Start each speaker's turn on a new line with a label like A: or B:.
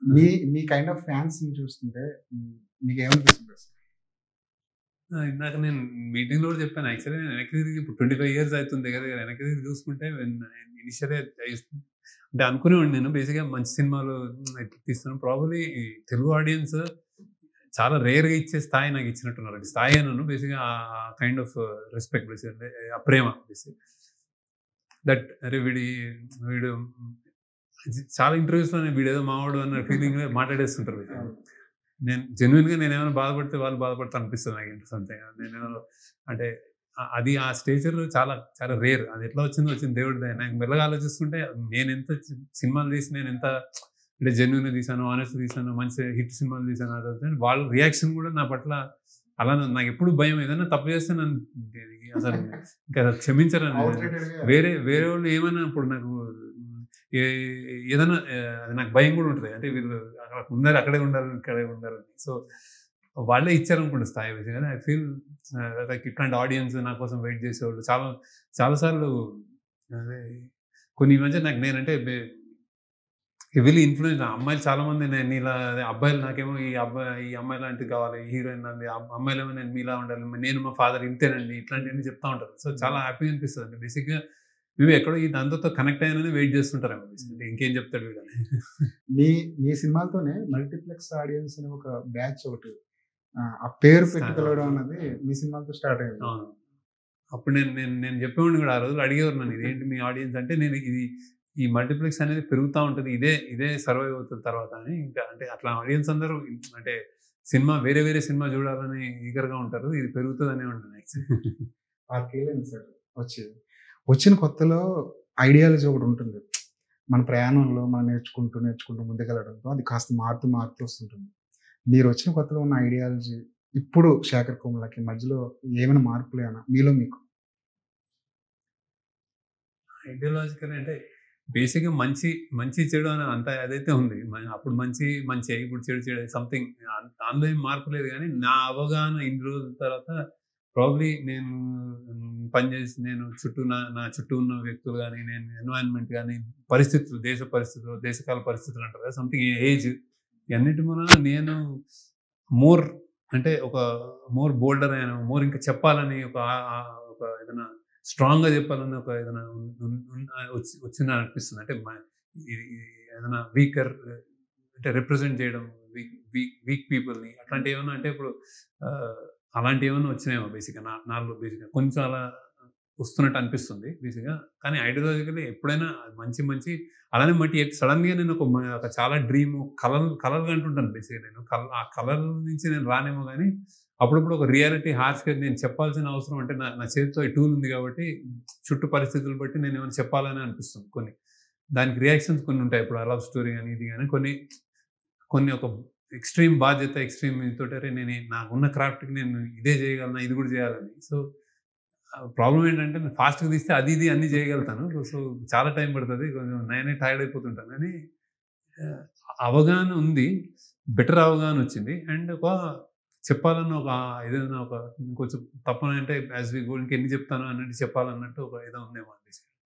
A: Me me kind of ఫ్యాన్స్‌ని చూస్తుంటే మీకేమనిపిస్తుంది అసలు?
B: ఇందాక నేను మీటింగ్‌లో కూడా చెప్పాను. యాక్చువల్‌గా నేను వెనక్కి తిరిగి ఇప్పుడు 25 ఇయర్స్ అవుతుంది దగ్గర దగ్గర. వెనక్కి తిరిగి చూసుకుంటే ఇనిషియల్‌గా అంటే అనుకునేవాడిని నేను బేసిక్‌గా మంచి సినిమాలు ఇట్లా తీస్తున్నాను. ప్రాబబ్లీ ఈ తెలుగు ఆడియన్స్ చాలా రేర్‌గా ఇచ్చే స్థాయి నాకు ఇచ్చినట్టున్నారండి. స్థాయి అనను బేసిక్‌గా కైండ్ ఆఫ్ రెస్పెక్ట్ బేసిక్‌గా ఆ ప్రేమ బేసిక్. దట్ అరే వీడు చాలా ఇంటర్వ్యూస్‌లో వీడేదో మావాడు అన్న ఫీలింగ్‌లో మాట్లాడేస్తుంటారు వీళ్ళు. నేను జెన్యూన్‌గా నేనేమైనా బాధపడితే వాళ్ళు బాధపడతారు అనిపిస్తది నాకు సంథింగ్. నేనేదో అంటే అది ఆ స్టేచర్ చాలా చాలా రేర్. అది ఎట్లా వచ్చింది దేవుడి దయ. నాకు మెల్లగా ఆలోచిస్తుంటే నేనెంత సినిమాలు తీసి నేనెంత అంటే జెన్యూన్‌గా తీశాను, హానెస్ట్‌గా తీశాను, మంచి హిట్ సినిమాలు తీశాను అదంతా వాళ్ళ రియాక్షన్ కూడా నా పట్ల అలానే నాకెప్పుడు భయం ఏదైనా తప్పు చేస్తే నన్ను అసలు ఇంకా క్షమించరని
A: ఔట్‌రేటెడ్‌గా
B: వేరే వేరే వాళ్ళు ఏమన్నా ఇప్పుడు నాకు ఏ ఏదైనా అది నాకు భయం కూడా ఉంటది. అంటే వీళ్ళు అక్కడ ఉన్నారు అక్కడే ఉండాలి, ఇక్కడే ఉండాలని. సో, వాళ్ళే ఇచ్చారనుకుంటా స్థాయి బేసిక్‌గా. ఐ ఫీల్ లైక్ ఇట్లాంటి ఆడియన్స్ నా కోసం వెయిట్ చేసేవాళ్ళు చాలా చాలా సార్లు అదే కొన్ని ఈ మధ్య నాకు నేనంటే హెవీలీ ఇన్‌ఫ్లూయెన్స్ అమ్మాయిలు చాలా మంది నేను నీలా అదే అబ్బాయిలు నాకేమో ఈ అమ్మాయి లాంటిది కావాలి. హీరోయిన్ లాంటిది అమ్మాయిలేమో నేను మీలా ఉండాలి. నేను మా ఫాదర్ ఇంతేనండి. ఇట్లాంటివన్నీ చెప్తా ఉంటారు. సో, చాలా హ్యాపీగా అనిపిస్తదండి. బేసిక్‌గా మేబీ ఎక్కడో ఈ దాంతో కనెక్ట్ అయ్యానని వెయిట్ చేస్తుంటారేమో బేసిక్‌గా. ఇంకేం చెప్తాడు వీడని.
A: మీ మీ సినిమాలతోనే మల్టీప్లెక్స్ ఆడియన్స్ అనే ఒక బ్యాచ్ ఒకటి ఆ పేరు పెట్టి పిలవడం అన్నది మీ సినిమాలతో స్టార్ట్ అయింది.
B: అవును. అప్పుడు నేను నేను నేను చెప్పేవాడిని కూడా ఆ రోజుల్లో అడిగేవారు నన్ను ఇదేంటి మీ ఆడియన్స్ అంటే నేను ఈ మల్టీప్లెక్స్ అనేది పెరుగుతా ఉంటది. ఇదే సర్వైవ్ అవుతది తర్వాత అని ఇంకా అంటే అట్లా ఆడియన్స్ అందరూ అంటే సినిమా వేరే వేరే సినిమా చూడాలని ఈగర్‌గా ఉంటారు. ఇది పెరుగుతదనే ఉంటున్నాను యాక్చువల్లీ.
A: 6 ఏళ్లయింది సార్ వచ్చి. వచ్చిన కొత్తలో ఐడియాలజీ ఒకటుంటుంది. మన ప్రయాణంలో మనం నేర్చుకుంటూ ముందుకెళ్ళడంతో అది కాస్త మారుతూ వస్తుంటుంది. మీరొచ్చిన కొత్తలో ఉన్న ఐడియాలజీ ఇప్పుడు 'శేఖర్ కమ్ములకి' మధ్యలో ఏమైనా మార్పులేనా మీలో మీకు?
B: ఐడియాలజికల్ అంటే బేసిక్‌గా మంచి చెడు అని అంత అదైతే ఉంది. అప్పుడు మంచే, ఇప్పుడు చెడు సంథింగ్ దానిలో ఏం మార్పు లేదు గానీ, నా అవగాహన ఇన్ని రోజుల తర్వాత ప్రాబబ్లీ నేను నేను నా చుట్టూ ఉన్న వ్యక్తులు గానీ, నేను ఎన్వైర్న్‌మెంట్ గానీ, పరిస్థితులు, దేశ పరిస్థితులు, దేశకాల పరిస్థితులు అంటారు కదా! సంథింగ్ ఏజ్ ఇయన్నిటి మూలాన నేను మోర్ అంటే ఒక మోర్ బోల్డర్ అయ్యాను. మోర్ ఇంకా చెప్పాలని ఒక ఏదైనా స్ట్రాంగ్‌గా చెప్పాలని ఒక ఏదైనా వచ్చిందని అనిపిస్తుంది. అంటే ఇది ఏదైనా అంటే రిప్రజెంట్ చేయడం వీక్ పీపుల్‌ని అట్లాంటివేమన్నా అంటే ఇప్పుడు ఆహ్, అలాంటివేమన్నా వచ్చినాయేమో బేసిక్‌గా నాలో బేసిక్‌గా కొంచెం అలా వస్తున్నట్టు అనిపిస్తుంది బేసిక్‌గా. కానీ ఐడియాలజికల్లీ ఎప్పుడైనా మంచి అలానే సడెన్‌గా నేను ఒక చాలా కలలు కంటుంటాను బేసిక్‌గా నేను. ఆ కలల నుంచి నేను రానేమో గానీ అప్పుడప్పుడు ఒక రియాలిటీ హార్ష్‌గా నేను చెప్పాల్సిన అవసరం అంటే నా నా చేతిలో ఈ టూల్ ఉంది కాబట్టి చుట్టూ పరిస్థితులు బట్టి నేనేమైనా చెప్పాలని అనిపిస్తుంది కొన్ని. దానికి రియాక్షన్స్ కొన్ని ఉంటాయి. ఇప్పుడు లవ్ స్టోరీ గాని, ఇది గాని కొన్ని ఒక ఎక్స్‌ట్రీమ్ బాధ్యత, ఎక్స్‌ట్రీమ్ ఇదితోటి అరే నాకున్న క్రాఫ్ట్‌కి నేను ఇదే చేయగలనా? ఇది కూడా చేయాలని. సో, ప్రాబ్లమ్ ఏంటంటే నేను ఫాస్ట్‌గా తీస్తే అది, ఇది అన్నీ చేయగలుగుతాను. సో, చాలా టైం పడతది. కొంచెం నేనే టైర్డ్ అయిపోతుంటాను. కానీ ఆహ్, అవగాహన ఉంది. బెటర్ అవగాహన వచ్చింది. అండ్ చెప్పాలన్న ఏదైనా కొంచెం తపన అంటే యాస్ వి గో ఇంకెన్ని చెప్తాను అన్నట్టు చెప్పాలన్నట్టు ఒక ఏదో ఉందేమో అనిపిస్తుంది.